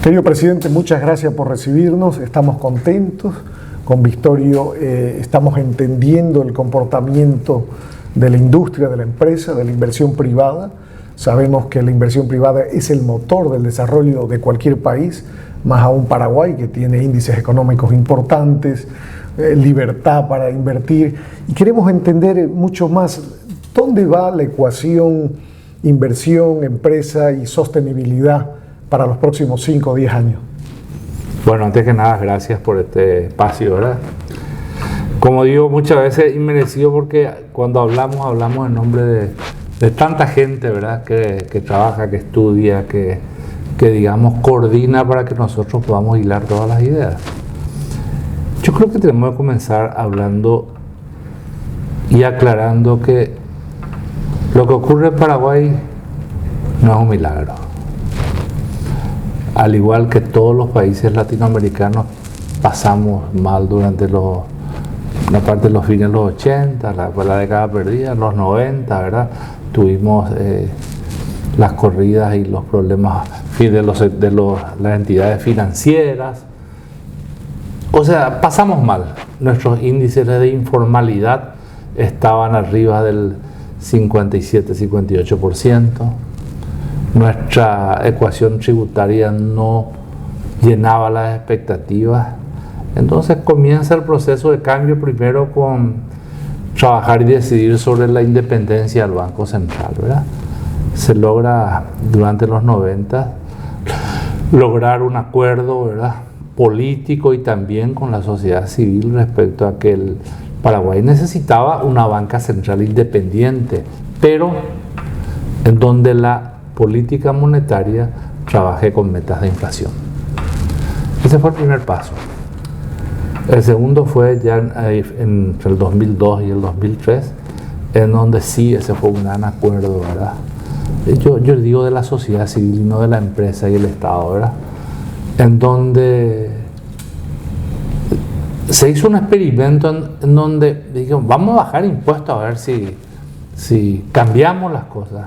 Querido presidente, muchas gracias por recibirnos. Estamos contentos. Con Victorio estamos entendiendo el comportamiento de la industria, de la empresa, de la inversión privada. Sabemos que la inversión privada es el motor del desarrollo de cualquier país, más aún Paraguay, que tiene índices económicos importantes, libertad para invertir. Y queremos entender mucho más dónde va la ecuación inversión, empresa y sostenibilidad para los próximos 5 o 10 años. Bueno, antes que nada, gracias por este espacio, ¿verdad? Como digo, muchas veces inmerecido porque cuando hablamos en nombre de tanta gente, ¿verdad? Que trabaja, que estudia, que digamos coordina para que nosotros podamos hilar todas las ideas. Yo creo que tenemos que comenzar hablando y aclarando que lo que ocurre en Paraguay no es un milagro. Al igual que todos los países latinoamericanos, pasamos mal durante la parte de los fines de los 80, la década perdida, los 90, ¿verdad? Tuvimos las corridas y los problemas de las entidades financieras. O sea, pasamos mal. Nuestros índices de informalidad estaban arriba del 57-58%. Nuestra ecuación tributaria no llenaba las expectativas. Entonces comienza el proceso de cambio primero con trabajar y decidir sobre la independencia del Banco Central, ¿verdad? Se logra durante los 90 lograr un acuerdo, ¿verdad?, político y también con la sociedad civil respecto a que el Paraguay necesitaba una banca central independiente, pero en donde la política monetaria trabaje con metas de inflación. Ese fue el primer paso. El segundo fue ya entre el 2002 y el 2003, en donde sí, ese fue un gran acuerdo, ¿verdad? Yo digo de la sociedad civil y no de la empresa y el Estado, ¿verdad? En donde se hizo un experimento en donde dijimos, vamos a bajar impuestos a ver si cambiamos las cosas.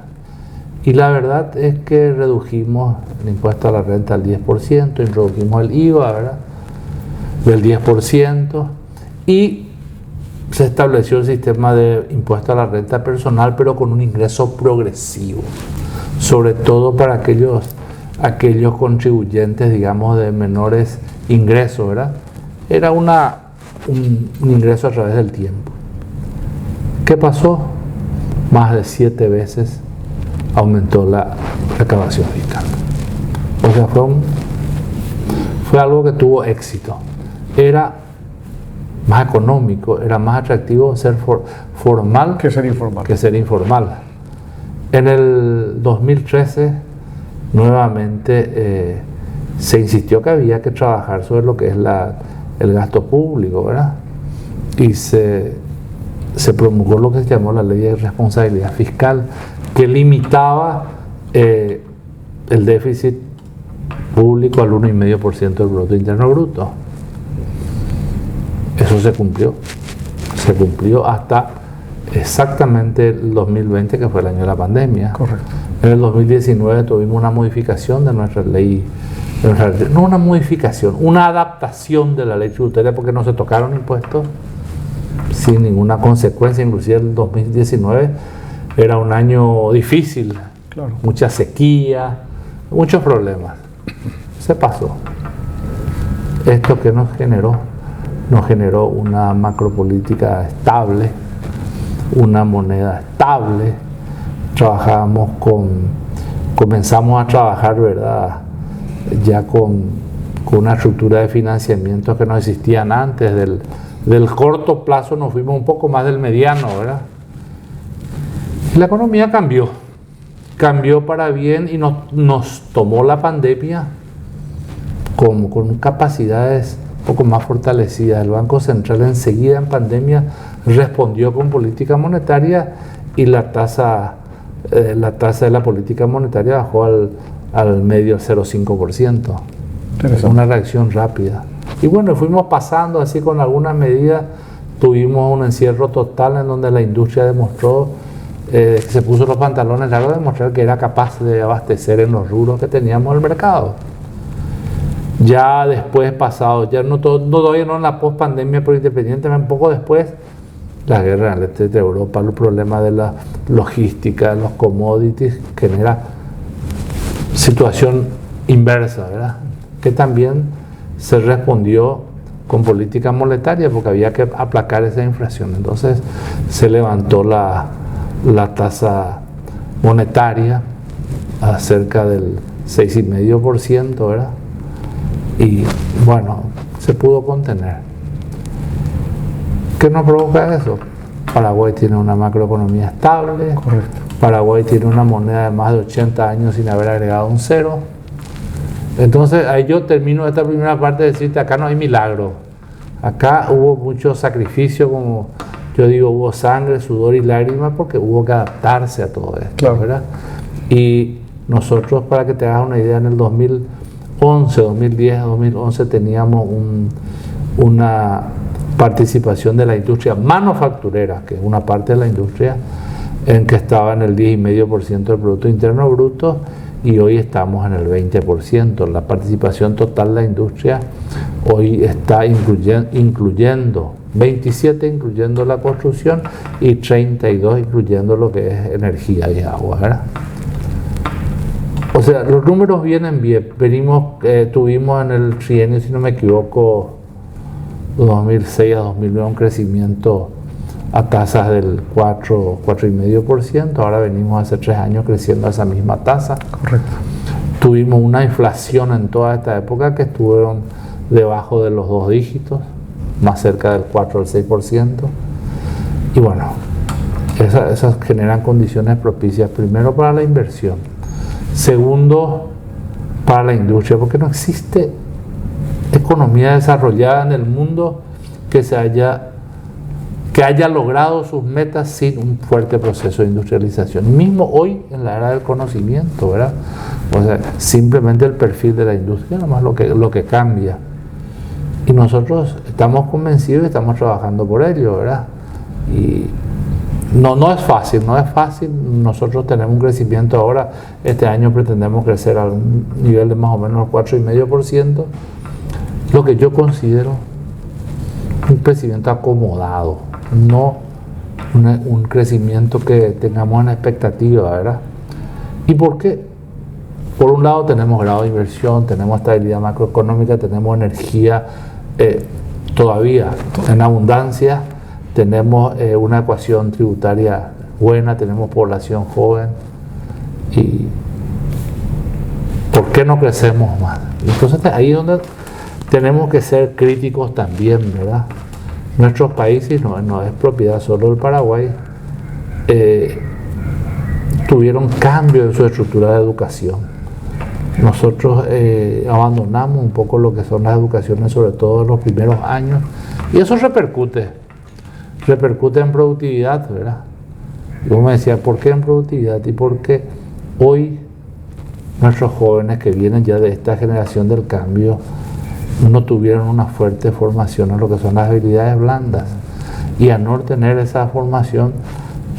Y la verdad es que redujimos el impuesto a la renta al 10%, introdujimos el IVA, ¿verdad?, del 10%, y se estableció el sistema de impuesto a la renta personal, pero con un ingreso progresivo, sobre todo para aquellos contribuyentes, digamos, de menores ingresos, ¿verdad? Era un ingreso a través del tiempo. ¿Qué pasó? Más de 7 veces aumentó la recaudación fiscal. O sea, fue algo que tuvo éxito. Era más económico, era más atractivo ser formal que ser informal. En el 2013, nuevamente, se insistió que había que trabajar sobre lo que es el gasto público, ¿verdad? Y se promulgó lo que se llamó la Ley de Responsabilidad Fiscal, que limitaba el déficit público al 1,5% del Producto Interno Bruto. Eso se cumplió hasta exactamente el 2020, que fue el año de la pandemia. Correcto. En el 2019 tuvimos una modificación de nuestra ley, no una modificación, una adaptación de la ley tributaria, porque no se tocaron impuestos sin ninguna consecuencia. Inclusive el 2019 era un año difícil, claro, mucha sequía, muchos problemas. Se pasó. Esto que nos generó una macropolítica estable, una moneda estable. Comenzamos a trabajar, ¿verdad?, ya con una estructura de financiamiento que no existían antes. Del corto plazo nos fuimos un poco más del mediano, ¿verdad? Y la economía cambió para bien, y nos tomó la pandemia con capacidades un poco más fortalecidas. El Banco Central enseguida en pandemia respondió con política monetaria, y la tasa de la política monetaria bajó al medio 0,5%. Una reacción rápida. Y bueno, fuimos pasando así con algunas medidas. Tuvimos un encierro total en donde la industria demostró, se puso los pantalones largos, de demostrar que era capaz de abastecer en los rubros que teníamos en el mercado. Ya después pasado, ya todavía no en la post-pandemia, pero independientemente, un poco después, la guerra en el este de Europa, los problemas de la logística, los commodities, genera situación inversa, ¿verdad? Que también se respondió con política monetaria porque había que aplacar esa inflación. Entonces se levantó la tasa monetaria a cerca del 6,5%, ¿verdad? Y bueno, se pudo contener. ¿Qué nos provoca eso? Paraguay tiene una macroeconomía estable. Correcto. Paraguay tiene una moneda de más de 80 años sin haber agregado un cero. Entonces ahí yo termino esta primera parte de decirte, acá no hay milagro. Acá hubo mucho sacrificio, como yo digo, hubo sangre, sudor y lágrimas porque hubo que adaptarse a todo esto, claro, ¿verdad? Y nosotros, para que te hagas una idea, en el 2011, 2010, 2011 teníamos una participación de la industria manufacturera, que es una parte de la industria, en que estaba en el 10,5% del Producto Interno Bruto, y hoy estamos en el 20%. La participación total de la industria hoy está incluyendo 27 incluyendo la construcción y 32 incluyendo lo que es energía y agua, ¿verdad? O sea, los números vienen bien. Tuvimos en el trienio, si no me equivoco, 2006 a 2009 un crecimiento a tasas del 4,5%. Ahora venimos hace 3 años creciendo a esa misma tasa. correcto. Tuvimos una inflación en toda esta época que estuvieron debajo de los 2 dígitos, más cerca del 4 o el 6%. Y bueno, esas generan condiciones propicias, primero para la inversión, segundo para la industria, porque no existe economía desarrollada en el mundo que haya logrado sus metas sin un fuerte proceso de industrialización. Mismo hoy, en la era del conocimiento, ¿verdad? O sea, simplemente el perfil de la industria, nomás lo que cambia. Y nosotros estamos convencidos y estamos trabajando por ello, ¿verdad? Y no es fácil. Nosotros tenemos un crecimiento ahora, este año pretendemos crecer a un nivel de más o menos 4,5%, lo que yo considero un crecimiento acomodado, no un crecimiento que tengamos una expectativa, ¿verdad? ¿Y por qué? Por un lado tenemos grado de inversión, tenemos estabilidad macroeconómica, tenemos energía todavía en abundancia, tenemos una ecuación tributaria buena, tenemos población joven. ¿Y por qué no crecemos más? Entonces ahí es donde tenemos que ser críticos también, ¿verdad? Nuestros países, no es propiedad solo del Paraguay, tuvieron cambios en su estructura de educación. Nosotros abandonamos un poco lo que son las educaciones, sobre todo en los primeros años, y eso repercute en productividad, ¿verdad? Yo me decía, ¿por qué en productividad? Y porque hoy nuestros jóvenes que vienen ya de esta generación del cambio no tuvieron una fuerte formación en lo que son las habilidades blandas, y al no tener esa formación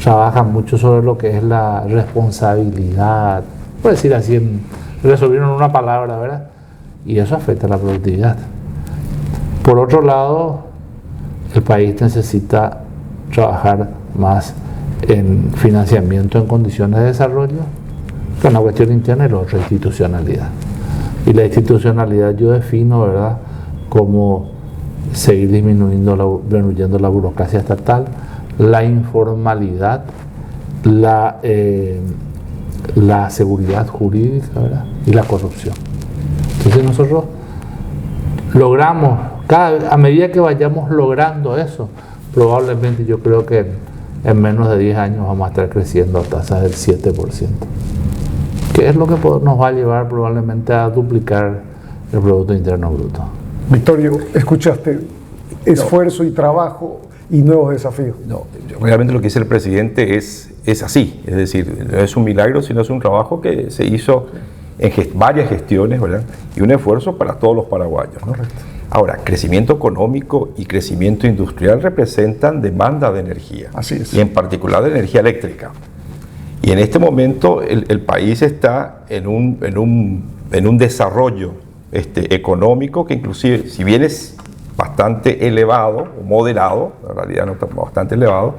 trabajan mucho sobre lo que es la responsabilidad, por decir así, resolvieron una palabra, ¿verdad? Y eso afecta a la productividad. Por otro lado, el país necesita trabajar más en financiamiento en condiciones de desarrollo, que es una cuestión interna, y la otra institucionalidad. Y la institucionalidad yo defino, ¿verdad?, como seguir disminuyendo la burocracia estatal, la informalidad, la seguridad jurídica, ¿verdad?, y la corrupción. Entonces nosotros logramos, a medida que vayamos logrando eso, probablemente yo creo que en menos de 10 años vamos a estar creciendo a tasas del 7%. Que es lo que nos va a llevar probablemente a duplicar el Producto Interno Bruto. Victorio, escuchaste, esfuerzo y trabajo y nuevos desafíos. No, realmente lo que dice el presidente es así, es decir, no es un milagro, sino es un trabajo que se hizo en varias gestiones, ¿verdad? Y un esfuerzo para todos los paraguayos, ¿no? Correcto. Ahora, crecimiento económico y crecimiento industrial representan demanda de energía. Así es. Y en particular de energía eléctrica. Y en este momento el país está en un desarrollo económico que inclusive, si bien es bastante elevado o moderado, en realidad no está bastante elevado,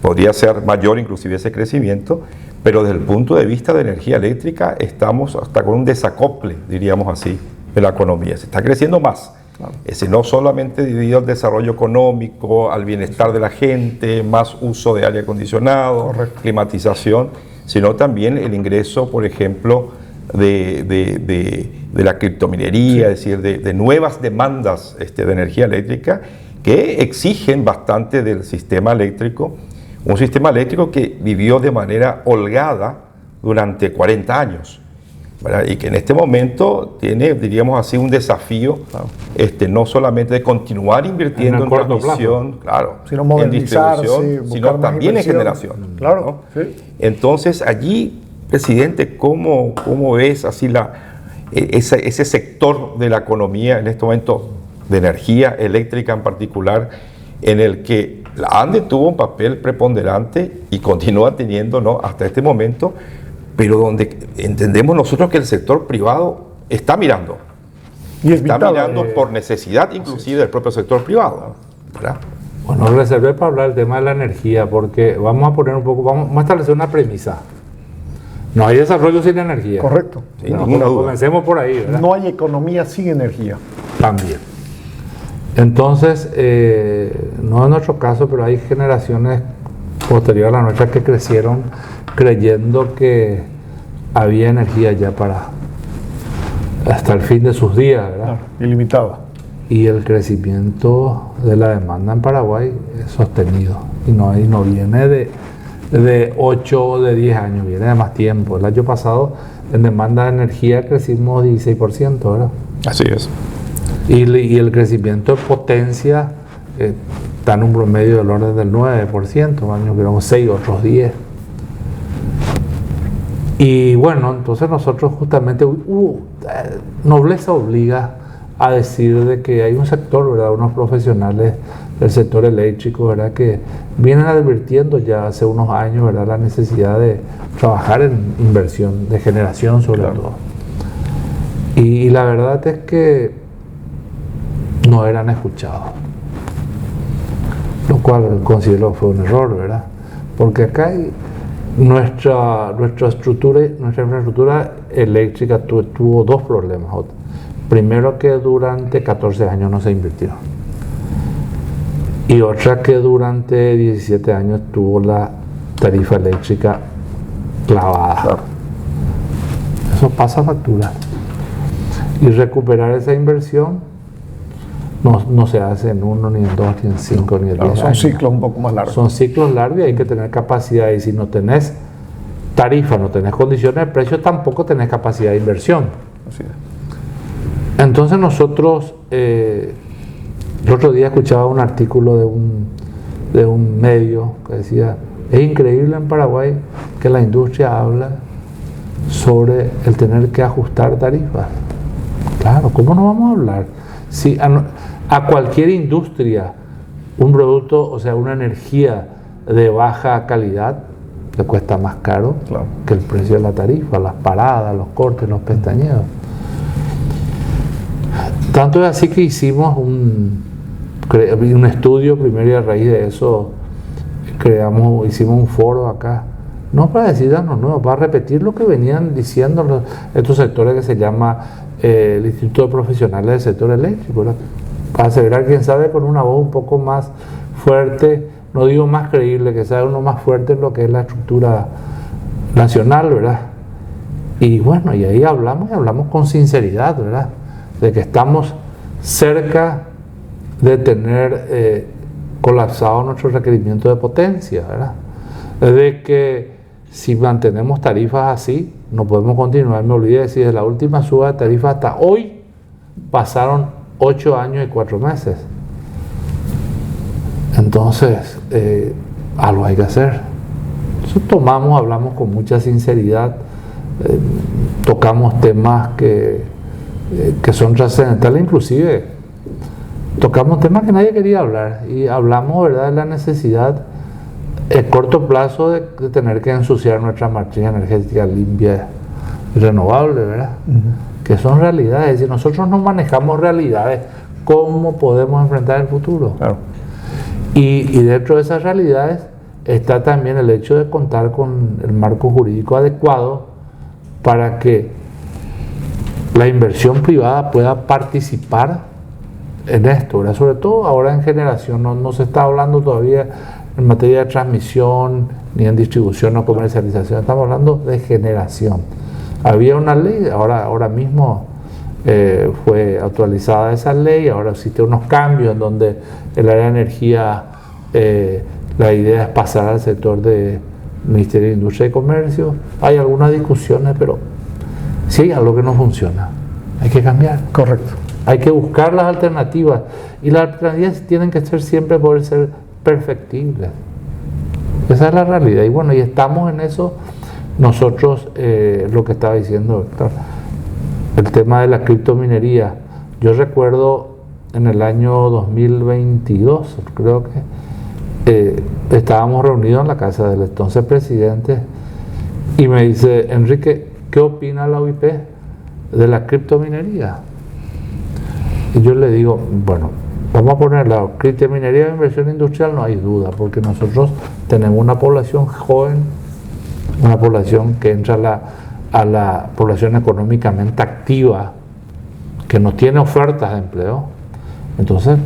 podría ser mayor inclusive ese crecimiento, pero desde el punto de vista de energía eléctrica estamos hasta con un desacople, diríamos así, de la economía. Se está creciendo más. Claro. No solamente debido al desarrollo económico, al bienestar de la gente, más uso de aire acondicionado, correcto, climatización, sino también el ingreso, por ejemplo, de la criptominería, sí, es decir, de nuevas demandas de energía eléctrica que exigen bastante del sistema eléctrico, un sistema eléctrico que vivió de manera holgada durante 40 años. ¿Verdad? Y que en este momento tiene, diríamos así, un desafío, claro, no solamente de continuar invirtiendo en transmisión, claro, sino en distribución, sino también en generación. Claro, ¿no? Sí. Entonces, allí, presidente, ¿cómo ves así ese sector de la economía en este momento de energía eléctrica en particular, en el que la ANDE tuvo un papel preponderante y continúa teniendo, ¿no?, hasta este momento, pero donde entendemos nosotros que el sector privado está mirando. Y está mirando por necesidad inclusive del propio sector privado, ¿verdad? Bueno, reservé para hablar del tema de la energía, porque vamos a poner un poco, vamos a establecer una premisa. No hay desarrollo sin energía. Correcto. Sin ninguna duda. Comencemos por ahí, ¿verdad? No hay economía sin energía. También. Entonces, no es nuestro caso, pero hay generaciones posteriores a la nuestra que crecieron creyendo que había energía ya para hasta el fin de sus días, ¿verdad? Claro, ilimitada. Y el crecimiento de la demanda en Paraguay es sostenido y no viene de 8 o de 10 años, viene de más tiempo. El año pasado en demanda de energía crecimos 16%, ¿verdad? Así es. Y el crecimiento de potencia está en un promedio del orden del 9%, años que éramos 6, otros 10. Y bueno, entonces nosotros justamente, nobleza obliga a decir de que hay un sector, ¿verdad?, unos profesionales del sector eléctrico, ¿verdad?, que vienen advirtiendo ya hace unos años, ¿verdad?, la necesidad de trabajar en inversión de generación sobre todo. Y la verdad es que no eran escuchados, lo cual considero fue un error, ¿verdad?, porque acá hay nuestra infraestructura eléctrica tuvo dos problemas. Primero, que durante 14 años no se invirtió, y otra, que durante 17 años tuvo la tarifa eléctrica clavada. Claro. Eso pasa factura, y recuperar esa inversión no se hace en 1, ni en 2, ni en 5, ni en 10 años. Son ciclos un poco más largos. Son ciclos largos y hay que tener capacidad. Y si no tenés tarifa, no tenés condiciones de precio, tampoco tenés capacidad de inversión. Así es. Entonces nosotros, el otro día escuchaba un artículo de un medio que decía: es increíble en Paraguay que la industria habla sobre el tener que ajustar tarifas. Claro, ¿cómo no vamos a hablar? Si a cualquier industria un producto, o sea, una energía de baja calidad, le cuesta más caro, claro, que el precio de la tarifa, las paradas, los cortes, los pestañeos. Tanto es así que hicimos un estudio primero, y a raíz de eso hicimos un foro acá, no para decir algo nuevo, para repetir lo que venían diciendo estos sectores que se llama el Instituto de Profesionales del Sector Eléctrico, ¿verdad?, para aseverar, quién sabe, con una voz un poco más fuerte, no digo más creíble, que sabe uno más fuerte en lo que es la estructura nacional, ¿verdad? Y bueno, y ahí hablamos con sinceridad, ¿verdad?, de que estamos cerca de tener colapsado nuestro requerimiento de potencia, ¿verdad?, de que si mantenemos tarifas así no podemos continuar. Me olvidé de decir, de la última suba de tarifas hasta hoy pasaron 8 años y 4 meses. Entonces, algo hay que hacer. Entonces hablamos con mucha sinceridad, tocamos temas que son trascendentales, inclusive tocamos temas que nadie quería hablar, y hablamos, ¿verdad?, de la necesidad a corto plazo de tener que ensuciar nuestra matriz energética limpia y renovable, ¿verdad? que son realidades. Es decir, nosotros no manejamos realidades. ¿Cómo podemos enfrentar el futuro? Claro. Y dentro de esas realidades está también el hecho de contar con el marco jurídico adecuado para que la inversión privada pueda participar en esto, ¿verdad? Sobre todo ahora en generación, no se está hablando todavía en materia de transmisión, ni en distribución o comercialización, estamos hablando de generación. Había una ley, ahora mismo fue actualizada esa ley, ahora existen unos cambios en donde el área de energía, la idea es pasar al sector de Ministerio de Industria y Comercio. Hay algunas discusiones, pero si hay algo que no funciona, hay que cambiar. Correcto. Hay que buscar las alternativas, y las alternativas tienen que ser poder ser perfectibles. Esa es la realidad, y bueno, y estamos en eso nosotros. Lo que estaba diciendo Héctor, el tema de la criptominería. Yo recuerdo en el año 2022, creo que estábamos reunidos en la casa del entonces presidente, y me dice: Enrique, ¿qué opina la OIP de la criptominería? Y yo le digo, bueno, vamos a poner la criptominería de inversión industrial, no hay duda, porque nosotros tenemos una población joven, una población que entra a la población económicamente activa, que no tiene ofertas de empleo. Entonces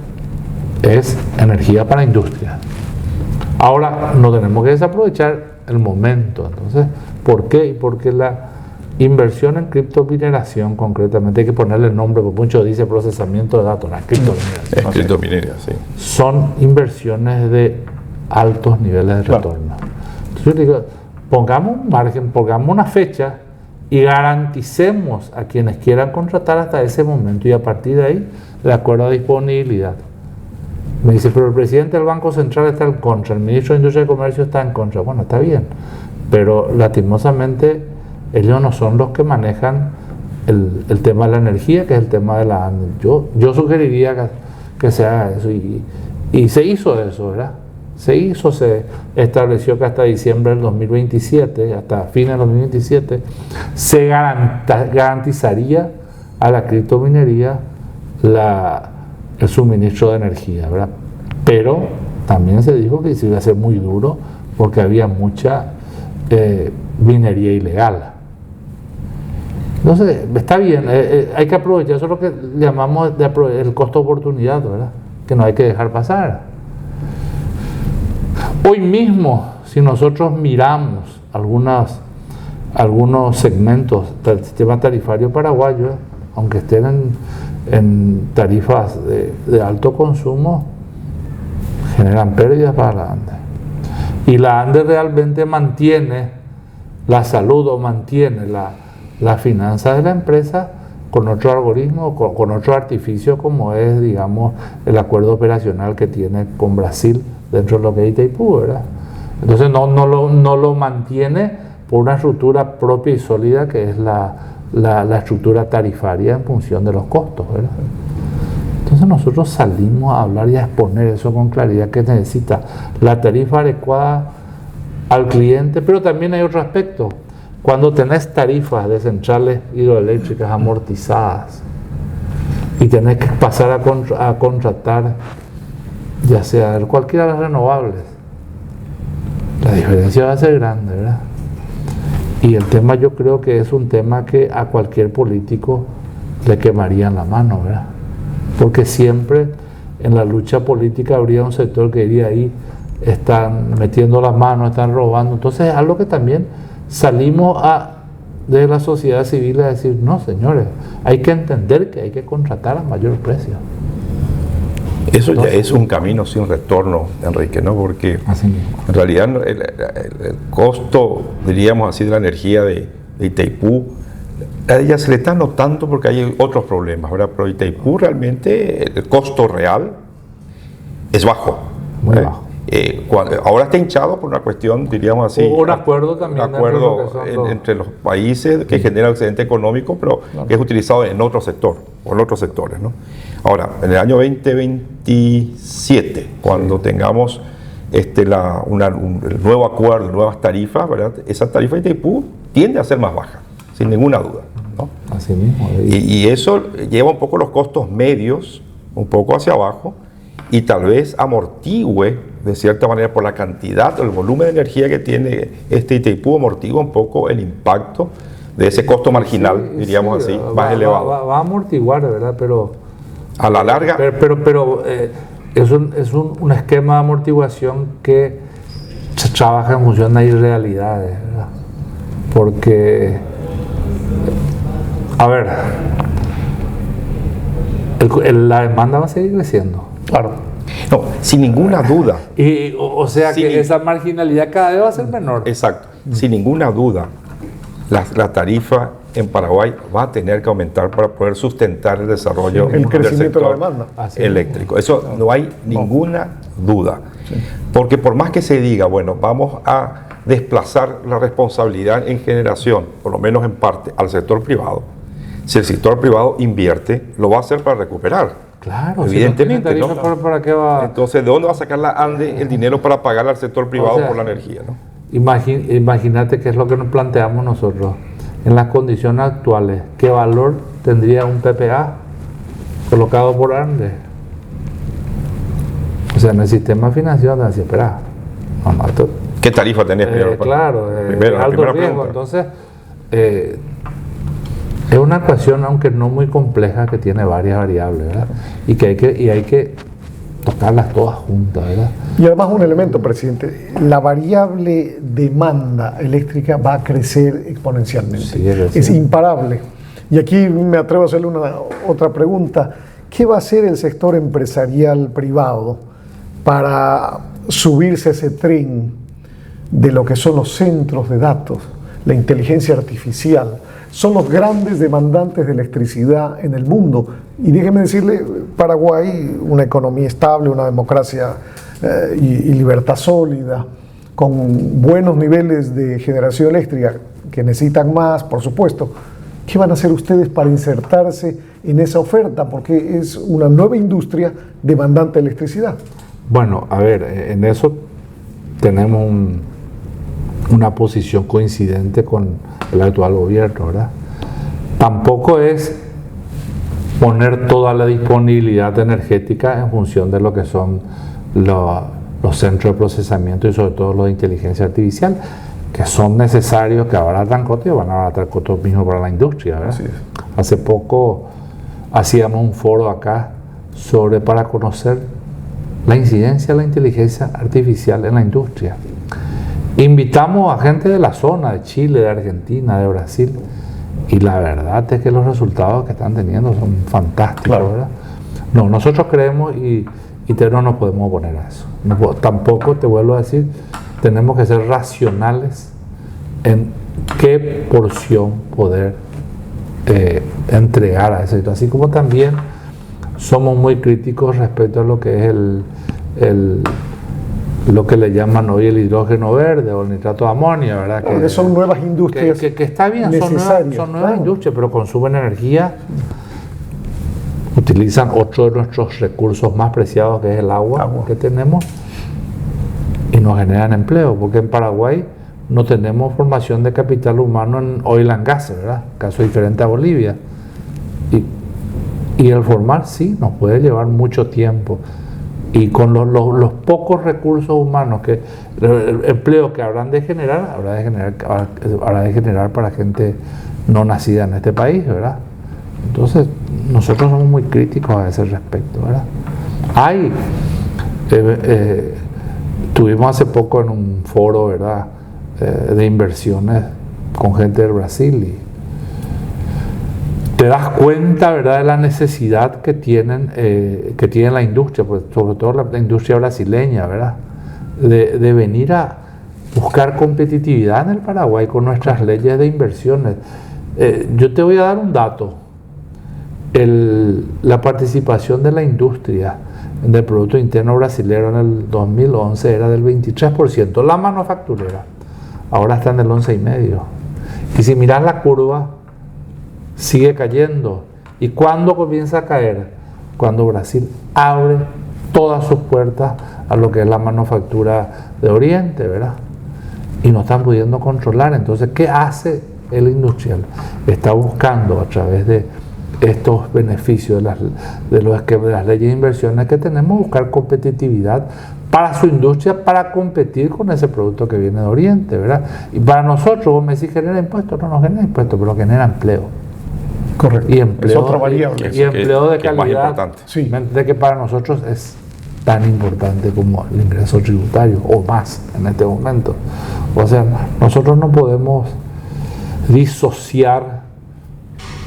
es energía para industria. Ahora no tenemos que desaprovechar el momento. Entonces, ¿por qué? Porque la inversión en criptomineración, concretamente, hay que ponerle el nombre, porque muchos dicen procesamiento de datos, la criptomineración. Es criptominería, sí. Son inversiones de altos niveles de retorno. Entonces yo digo, pongamos un margen, pongamos una fecha y garanticemos a quienes quieran contratar hasta ese momento, y a partir de ahí, de acuerdo a disponibilidad. Me dice, pero el presidente del Banco Central está en contra, el ministro de Industria y Comercio está en contra. Bueno, está bien, pero lastimosamente ellos no son los que manejan el tema de la energía, que es el tema de la ANDE. Yo sugeriría que se haga eso, y se hizo eso, ¿verdad? Se estableció que hasta diciembre del 2027, hasta fines del 2027, se garantizaría a la criptominería el suministro de energía, ¿verdad? Pero también se dijo que se iba a ser muy duro porque había mucha minería ilegal. Entonces, está bien, hay que aprovechar, eso es lo que llamamos el costo de oportunidad, ¿verdad? Que no hay que dejar pasar. Hoy mismo, si nosotros miramos algunos segmentos del sistema tarifario paraguayo, aunque estén en tarifas de alto consumo, generan pérdidas para la ANDE. Y la ANDE realmente mantiene la salud o mantiene la finanza de la empresa con otro algoritmo, con otro artificio, como es, digamos, el acuerdo operacional que tiene con Brasil dentro de lo que es Itaipú, ¿verdad? Entonces no lo mantiene por una estructura propia y sólida, que es la estructura tarifaria en función de los costos, ¿verdad? Entonces nosotros salimos a hablar y a exponer eso con claridad, que necesita la tarifa adecuada al cliente, pero también hay otro aspecto. Cuando tenés tarifas de centrales hidroeléctricas amortizadas y tenés que pasar a contratar, ya sea cualquiera de las renovables, la diferencia va a ser grande, ¿verdad? Y el tema, yo creo que es un tema que a cualquier político le quemarían la mano, ¿verdad? Porque siempre en la lucha política habría un sector que diría: ahí están metiendo las manos, están robando. Entonces es algo que también salimos de la sociedad civil a decir: no, señores, hay que entender que hay que contratar a mayor precio. Eso ya es un camino sin retorno, Enrique, ¿no? Porque en realidad el costo, diríamos así, de la energía de Itaipú, a ella se le está notando porque hay otros problemas, ¿verdad? Pero Itaipú realmente el costo real es bajo. Muy bajo. Ahora está hinchado por una cuestión, diríamos así. Hubo un acuerdo también. Un acuerdo entre los países que genera excedente económico, pero claro, que es utilizado en otro sector o en otros sectores, ¿no? Ahora, en el año 2027, cuando tengamos el nuevo acuerdo, nuevas tarifas, ¿verdad? Esa tarifa de Itaipú tiende a ser más baja, sin ninguna duda, ¿no? Así mismo. Y eso lleva un poco los costos medios, un poco hacia abajo, y tal vez amortigüe, de cierta manera, por la cantidad o el volumen de energía que tiene este Itaipú, amortigua un poco el impacto de ese costo marginal, diríamos así, más elevado. Va a amortiguar, ¿verdad? Pero a la larga... es un esquema de amortiguación que se trabaja en función de irrealidades, ¿verdad? Porque, a ver, la demanda va a seguir creciendo. Claro. No, sin ninguna duda. O sea que esa marginalidad cada vez va a ser menor. Exacto. Sin ninguna duda, la tarifa en Paraguay va a tener que aumentar para poder sustentar el desarrollo el crecimiento del de la sector demanda eléctrico. Eso no hay ninguna duda. Porque por más que se diga, bueno, vamos a desplazar la responsabilidad en generación, por lo menos en parte, al sector privado, si el sector privado invierte, lo va a hacer para recuperar. Claro, evidentemente, si no tiene tarifa, ¿para qué va? Entonces, ¿de dónde va a sacar la ANDE el dinero para pagar al sector privado por la energía, ¿no? Imagínate qué es lo que nos planteamos nosotros. En las condiciones actuales, ¿qué valor tendría un PPA colocado por ANDE? O sea, en el sistema financiero de así, espera, ¿qué tarifa tenés primero? Claro, alto riesgo. Pregunta. Entonces, es una ecuación, aunque no muy compleja, que tiene varias variables, ¿verdad? Y hay que tocarlas todas juntas, ¿verdad? Y además un elemento, presidente, la variable demanda eléctrica va a crecer exponencialmente. Sí, es imparable. Y aquí me atrevo a hacerle otra pregunta. ¿Qué va a hacer el sector empresarial privado para subirse a ese tren de lo que son los centros de datos, la inteligencia artificial? Son los grandes demandantes de electricidad en el mundo. Y déjeme decirle, Paraguay, una economía estable, una democracia y libertad sólida, con buenos niveles de generación eléctrica, que necesitan más, por supuesto. ¿Qué van a hacer ustedes para insertarse en esa oferta? Porque es una nueva industria demandante de electricidad. Bueno, a ver, en eso tenemos una posición coincidente con el actual gobierno, ¿verdad? Tampoco es poner toda la disponibilidad energética en función de lo que son los centros de procesamiento y sobre todo los de inteligencia artificial, que son necesarios, que abaratan costos y van a abaratar costos mismos para la industria, ¿verdad? Hace poco hacíamos un foro acá para conocer la incidencia de la inteligencia artificial en la industria. Invitamos a gente de la zona, de Chile, de Argentina, de Brasil, y la verdad es que los resultados que están teniendo son fantásticos, claro. ¿Verdad? No, nosotros creemos y no nos podemos oponer a eso. Tampoco, te vuelvo a decir, tenemos que ser racionales en qué porción poder entregar a eso. Así como también somos muy críticos respecto a lo que es lo que le llaman hoy el hidrógeno verde o el nitrato de amonio, ¿verdad? Porque son nuevas industrias. Que está bien, son nuevas industrias, pero consumen energía, utilizan otro de nuestros recursos más preciados, que es el agua que tenemos, y nos generan empleo, porque en Paraguay no tenemos formación de capital humano en oil and gas, ¿verdad? Caso diferente a Bolivia. Y el formar sí nos puede llevar mucho tiempo. Y con los pocos recursos humanos, el empleo que habrá de generar para gente no nacida en este país, ¿verdad? Entonces, nosotros somos muy críticos a ese respecto, ¿verdad? Estuvimos hace poco en un foro, ¿verdad?, de inversiones con gente del Brasil y te das cuenta, ¿verdad?, de la necesidad que tiene la industria, pues, sobre todo la industria brasileña, ¿verdad?, de venir a buscar competitividad en el Paraguay con nuestras leyes de inversiones. Yo te voy a dar un dato. La participación de la industria del Producto Interno Brasileño en el 2011 era del 23%, la manufacturera. Ahora está en el 11,5%. Y si miras la curva, sigue cayendo. ¿Y cuándo comienza a caer? Cuando Brasil abre todas sus puertas a lo que es la manufactura de Oriente, ¿verdad? Y no están pudiendo controlar. Entonces, ¿qué hace el industrial está buscando a través de estos beneficios de las leyes de inversiones que tenemos, buscar competitividad para su industria, para competir con ese producto que viene de Oriente, ¿verdad? Y para nosotros, vos me decís, genera impuestos, no nos genera impuestos, pero genera empleo. Correcto. Y empleo, es otra variable. y empleo de que es más calidad, importante. Sí. de que para nosotros es tan importante como el ingreso tributario, o más en este momento. O sea, nosotros no podemos disociar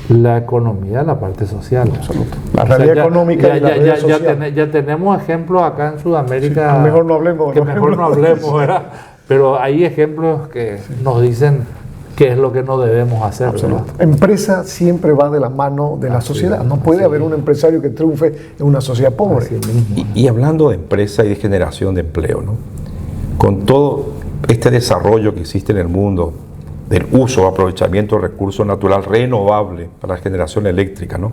la economía de la parte social. Absoluto. La realidad económica y la realidad social. Ya tenemos ejemplos acá en Sudamérica. Sí, mejor no hablemos. Que mejor no hablemos, ¿verdad? Pero hay ejemplos que nos dicen qué es lo que no debemos hacer, ¿verdad? Empresa siempre va de la mano de la sociedad. No puede haber un empresario que triunfe en una sociedad pobre. Y hablando de empresa y de generación de empleo, ¿no? Con todo este desarrollo que existe en el mundo del uso o aprovechamiento de recursos naturales renovables para la generación eléctrica, ¿no?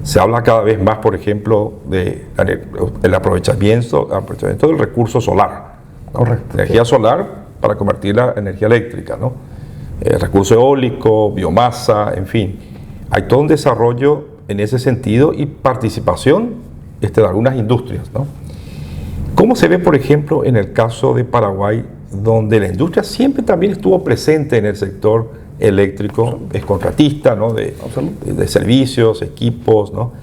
Se habla cada vez más, por ejemplo, del aprovechamiento del recurso solar, ¿no? Correcto. Energía solar para convertirla en energía eléctrica, ¿no? Recurso eólico, biomasa, en fin. Hay todo un desarrollo en ese sentido y participación de algunas industrias, ¿no? ¿Cómo se ve, por ejemplo, en el caso de Paraguay, donde la industria siempre también estuvo presente en el sector eléctrico, es contratista, ¿no? de servicios, equipos, ¿no?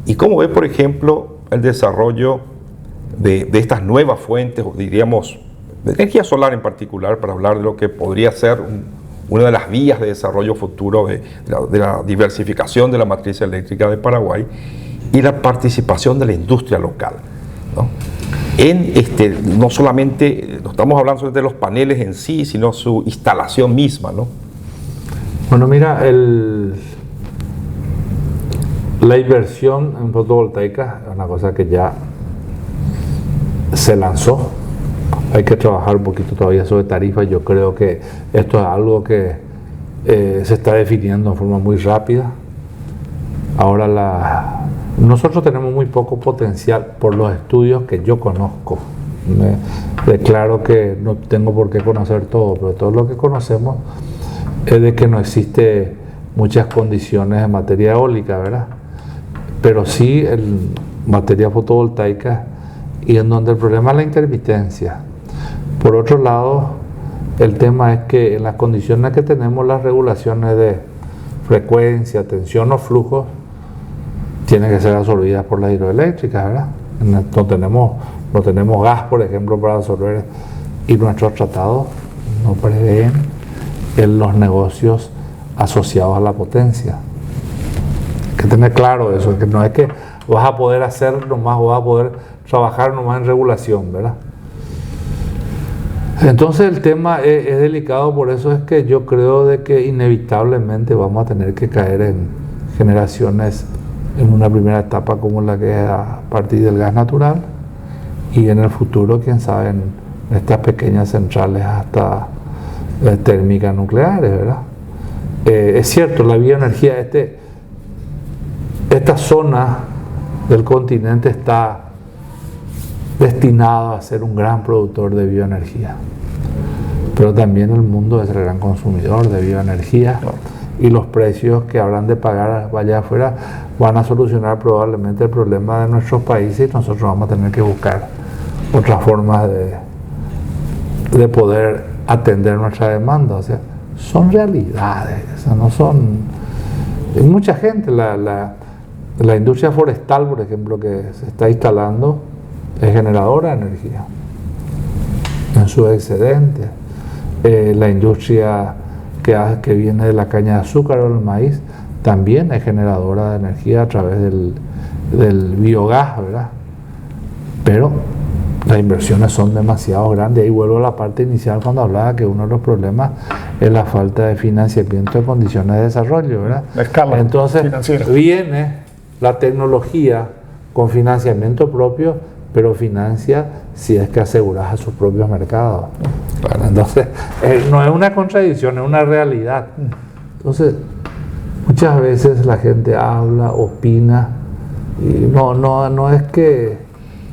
Y cómo ve, por ejemplo, el desarrollo de estas nuevas fuentes, o diríamos, de energía solar en particular, para hablar de lo que podría ser una de las vías de desarrollo futuro de la diversificación de la matriz eléctrica de Paraguay y la participación de la industria local, ¿no? No solamente, no estamos hablando de los paneles en sí, sino su instalación misma, ¿no? Bueno, mira, la inversión en fotovoltaica es una cosa que ya se lanzó. Hay que trabajar un poquito todavía sobre tarifas. Yo creo que esto es algo que se está definiendo en forma muy rápida. Ahora nosotros tenemos muy poco potencial por los estudios que yo conozco. Me declaro que no tengo por qué conocer todo, pero todo lo que conocemos es de que no existe muchas condiciones en materia eólica, ¿verdad? Pero sí en materia fotovoltaica, y en donde el problema es la intermitencia. Por otro lado, el tema es que en las condiciones que tenemos, las regulaciones de frecuencia, tensión o flujo tienen que ser absorbidas por las hidroeléctricas, ¿verdad? No tenemos gas, por ejemplo, para absorber, y nuestros tratados no prevén los negocios asociados a la potencia. Hay que tener claro eso, que no es que vas a poder hacer nomás, o vas a poder trabajar nomás en regulación, ¿verdad? Entonces el tema es delicado, por eso es que yo creo de que inevitablemente vamos a tener que caer en generaciones en una primera etapa como la que es a partir del gas natural, y en el futuro, quién sabe, en estas pequeñas centrales hasta térmicas nucleares, ¿verdad? Es cierto, la bioenergía, esta zona del continente está destinado a ser un gran productor de bioenergía, pero también el mundo es el gran consumidor de bioenergía, y los precios que habrán de pagar allá afuera van a solucionar probablemente el problema de nuestros países, y nosotros vamos a tener que buscar otras formas de poder atender nuestra demanda. O sea, son realidades, o sea, no son... Hay mucha gente, la industria forestal, por ejemplo, que se está instalando, es generadora de energía en sus excedentes. La industria que viene de la caña de azúcar o el maíz también es generadora de energía a través del biogás, ¿verdad? Pero las inversiones son demasiado grandes. Ahí vuelvo a la parte inicial cuando hablaba que uno de los problemas es la falta de financiamiento de condiciones de desarrollo, ¿verdad? La escala entonces financiera. Viene la tecnología con financiamiento propio, pero financia si es que aseguras a sus propios mercados. Claro. Entonces, no es una contradicción, es una realidad. Entonces, muchas veces la gente habla, opina, y no es que...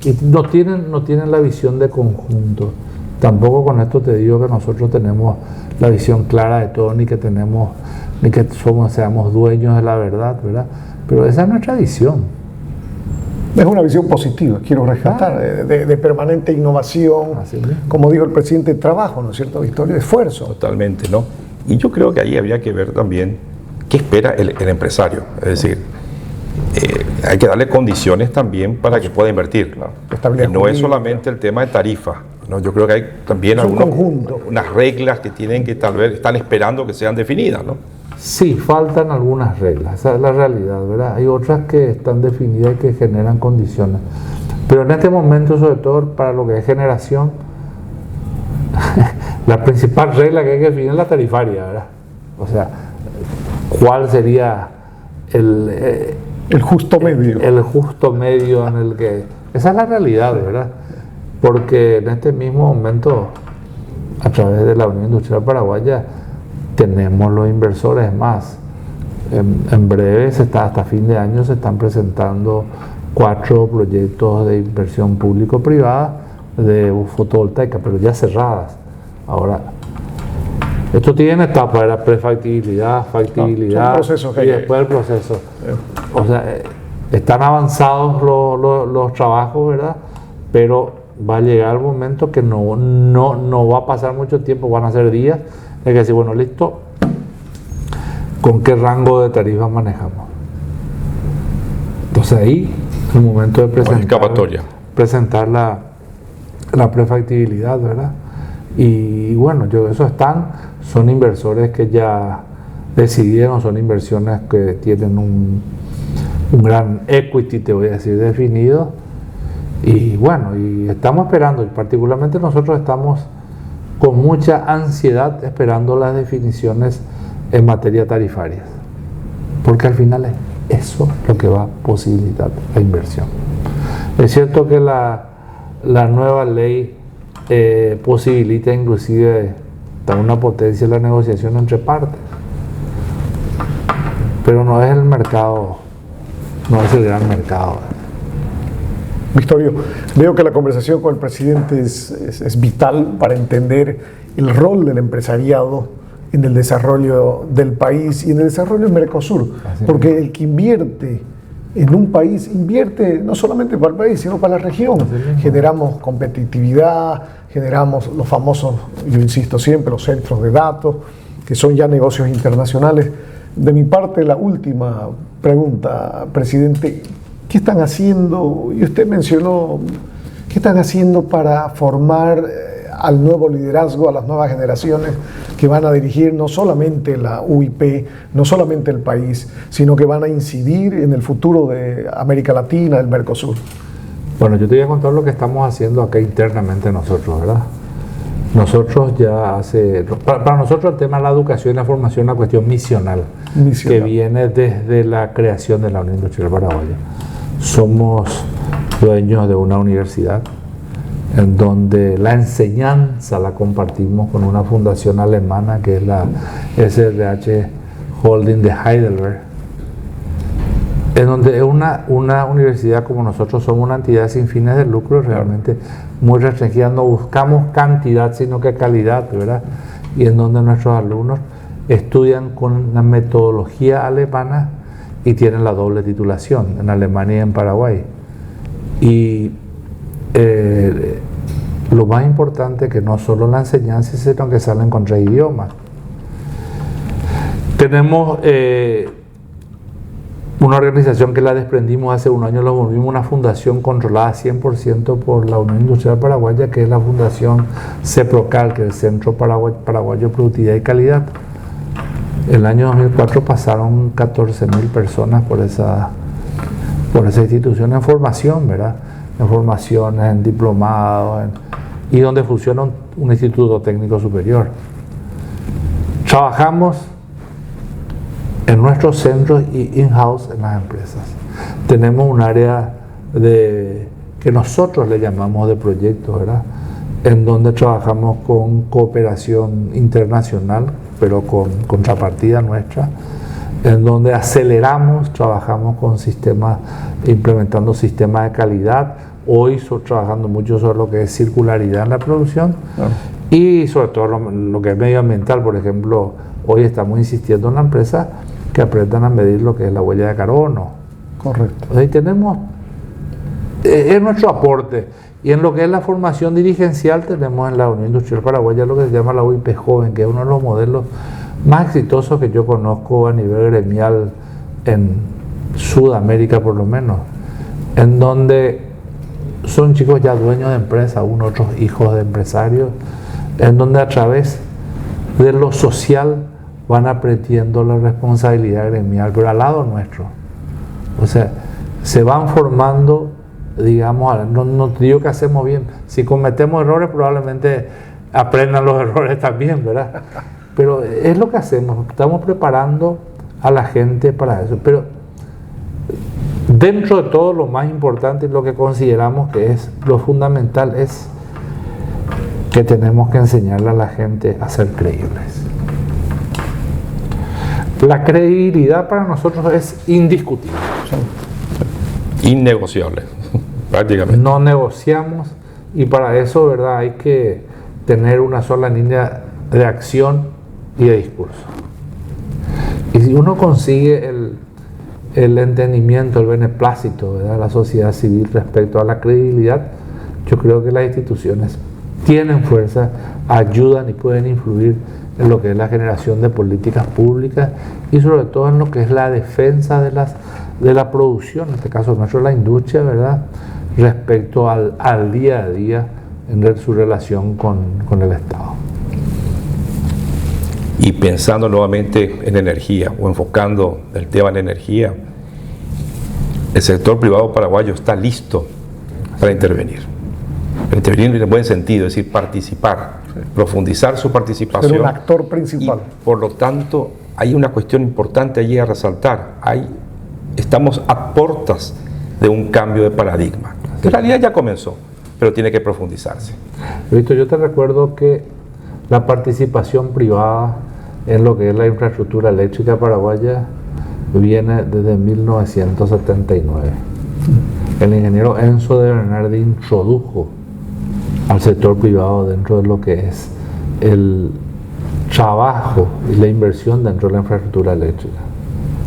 Y no tienen la visión de conjunto. Tampoco con esto te digo que nosotros tenemos la visión clara de todo, ni que seamos dueños de la verdad, ¿verdad? Pero esa es nuestra visión. Es una visión positiva, quiero rescatar, de permanente innovación, como dijo el presidente, trabajo, ¿no es cierto, Victorio? Esfuerzo. Totalmente, ¿no? Y yo creo que ahí habría que ver también qué espera el empresario. Es decir, hay que darle condiciones también para que pueda invertir. Y no es solamente el tema de tarifa, ¿no? Yo creo que hay también unas reglas que tienen que tal vez están esperando que sean definidas, ¿no? Sí, faltan algunas reglas, esa es la realidad, ¿verdad? Hay otras que están definidas y que generan condiciones. Pero en este momento, sobre todo para lo que es generación, la principal regla que hay que definir es la tarifaria, ¿verdad? O sea, ¿cuál sería el justo medio? El justo medio en el que... Esa es la realidad, ¿verdad? Porque en este mismo momento, a través de la Unión Industrial Paraguaya, tenemos los inversores más. En breve, hasta fin de año, se están presentando 4 proyectos de inversión público-privada de fotovoltaica, pero ya cerradas. Ahora, esto tiene etapas, era prefactibilidad, factibilidad y después el proceso. O sea, están avanzados los trabajos, ¿verdad? Pero va a llegar el momento que no va a pasar mucho tiempo, van a ser días. Hay que decir, bueno, listo, ¿con qué rango de tarifas manejamos? Entonces ahí, en el momento de presentar la prefactibilidad, ¿verdad? Y bueno, son inversores que ya decidieron, son inversiones que tienen un gran equity, te voy a decir, definido. Y bueno, y estamos esperando, y particularmente nosotros estamos con mucha ansiedad esperando las definiciones en materia tarifaria, porque al final es eso lo que va a posibilitar la inversión. Es cierto que la nueva ley posibilita inclusive una potencia en la negociación entre partes, pero no es el mercado, no es el gran mercado. Victorio, veo que la conversación con el presidente es vital para entender el rol del empresariado en el desarrollo del país y en el desarrollo del Mercosur, porque el que invierte en un país, invierte no solamente para el país, sino para la región. Generamos competitividad, generamos los famosos, yo insisto siempre, los centros de datos, que son ya negocios internacionales. De mi parte, la última pregunta, presidente, ¿qué están haciendo? Y usted mencionó, ¿qué están haciendo para formar al nuevo liderazgo, a las nuevas generaciones que van a dirigir no solamente la UIP, no solamente el país, sino que van a incidir en el futuro de América Latina, el Mercosur? Bueno, yo te voy a contar lo que estamos haciendo acá internamente nosotros, ¿verdad? Nosotros para nosotros el tema de la educación y la formación es una cuestión misional. Que viene desde la creación de la Unión Industrial Paraguaya. Somos dueños de una universidad en donde la enseñanza la compartimos con una fundación alemana que es la SRH Holding de Heidelberg, en donde es una universidad, como nosotros somos una entidad sin fines de lucro, realmente muy restringida, no buscamos cantidad sino que calidad, ¿verdad? Y en donde nuestros alumnos estudian con la metodología alemana y tienen la doble titulación en Alemania y en Paraguay. Y lo más importante es que no solo la enseñanza, sino que salen con 3 idiomas. Tenemos una organización que la desprendimos hace un año, la volvimos una fundación controlada 100% por la Unión Industrial Paraguaya, que es la fundación CEPROCAL, que es el Centro Paraguayo de Productividad y Calidad. El año 2004 pasaron 14.000 personas por esa institución en formación, ¿verdad? En formación, en diplomados, y donde funciona un instituto técnico superior. Trabajamos en nuestros centros y in-house en las empresas. Tenemos un área que nosotros le llamamos de proyectos, ¿verdad? En donde trabajamos con cooperación internacional, pero con contrapartida nuestra, en donde aceleramos, trabajamos con sistemas, implementando sistemas de calidad, hoy trabajando mucho sobre lo que es circularidad en la producción, Y sobre todo lo que es medioambiental, por ejemplo, hoy estamos insistiendo en la empresa que aprendan a medir lo que es la huella de carbono. Correcto. Ahí tenemos, es nuestro aporte. Y en lo que es la formación dirigencial tenemos en la Unión Industrial Paraguaya lo que se llama la UIP Joven, que es uno de los modelos más exitosos que yo conozco a nivel gremial en Sudamérica por lo menos, en donde son chicos ya dueños de empresas, unos otros hijos de empresarios, en donde a través de lo social van aprendiendo la responsabilidad gremial, pero al lado nuestro. O sea, se van formando, digamos, no digo que hacemos bien, si cometemos errores probablemente aprendan los errores también, ¿verdad? Pero es lo que hacemos, estamos preparando a la gente para eso. Pero dentro de todo lo más importante y lo que consideramos que es lo fundamental es que tenemos que enseñarle a la gente a ser creíbles. La credibilidad para nosotros es indiscutible. Innegociable, prácticamente. No negociamos y para eso, ¿verdad?, hay que tener una sola línea de acción y de discurso. Y si uno consigue el entendimiento, el beneplácito, ¿verdad?, de la sociedad civil respecto a la credibilidad, yo creo que las instituciones tienen fuerza, ayudan y pueden influir en lo que es la generación de políticas públicas y sobre todo en lo que es la defensa de la producción, en este caso nuestro la industria, ¿verdad?, respecto al día a día en su relación con el Estado. Y pensando nuevamente en energía o enfocando el tema en energía, el sector privado paraguayo está listo para intervenir. Intervenir en el buen sentido, es decir, participar, profundizar su participación. Ser un actor principal. Y, por lo tanto, hay una cuestión importante allí a resaltar. Estamos a puertas de un cambio de paradigma. En realidad ya comenzó, pero tiene que profundizarse. Víctor, yo te recuerdo que la participación privada en lo que es la infraestructura eléctrica paraguaya viene desde 1979. El ingeniero Enzo de Bernardi introdujo al sector privado dentro de lo que es el trabajo y la inversión dentro de la infraestructura eléctrica.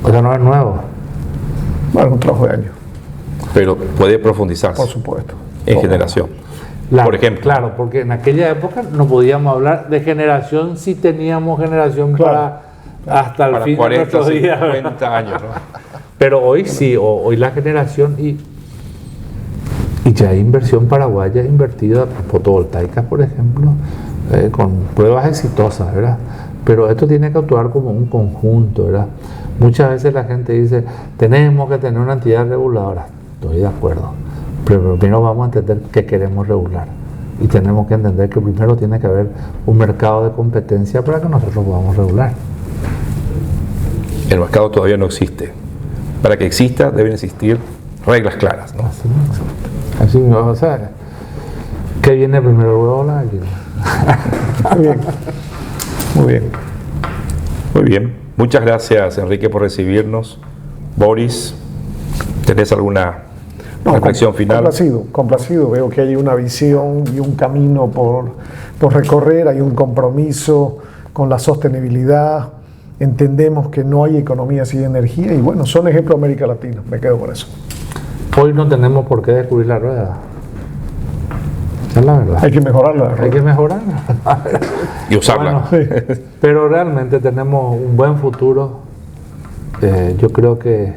O sea, no es nuevo. Bueno, un trabajo de años. Pero puede profundizarse. Por supuesto. En generación. Por ejemplo. Claro, porque en aquella época no podíamos hablar de generación si teníamos generación Claro. hasta el Para fin 40, de nuestros días. 50 años, ¿no? Pero hoy sí, hoy la generación y ya hay inversión paraguaya invertida en fotovoltaicas, por ejemplo, con pruebas exitosas, ¿verdad? Pero esto tiene que actuar como un conjunto, ¿verdad? Muchas veces la gente dice, tenemos que tener una entidad reguladora. Estoy de acuerdo, pero primero vamos a entender qué queremos regular. Y tenemos que entender que primero tiene que haber un mercado de competencia para que nosotros podamos regular. El mercado todavía no existe. Para que exista deben existir reglas claras, ¿no? Así, o sea, ¿qué viene primero, el huevo o la gallina? Muy bien. Muy bien. Muy bien. Muchas gracias, Enrique, por recibirnos. Boris, ¿tenés alguna reflexión final? Complacido. Veo que hay una visión y un camino por recorrer, hay un compromiso con la sostenibilidad. Entendemos que no hay economía sin energía y bueno, son ejemplos de América Latina. Me quedo con eso. Hoy no tenemos por qué descubrir la rueda. Esa es la verdad. Hay que mejorarla. Hay que mejorarla. Y usarla. Bueno, pero realmente tenemos un buen futuro. Yo creo que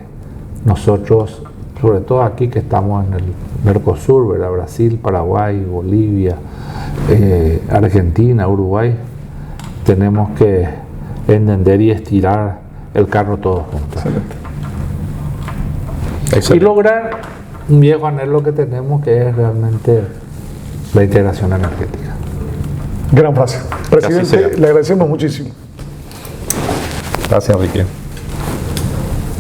nosotros, sobre todo aquí que estamos en el Mercosur, ¿verdad? Brasil, Paraguay, Bolivia, Argentina, Uruguay, tenemos que entender y estirar el carro todos juntos. Excelente. Y lograr un viejo anhelo que tenemos, que es realmente la integración energética. Gran frase. Presidente, le agradecemos muchísimo. Gracias, Enrique.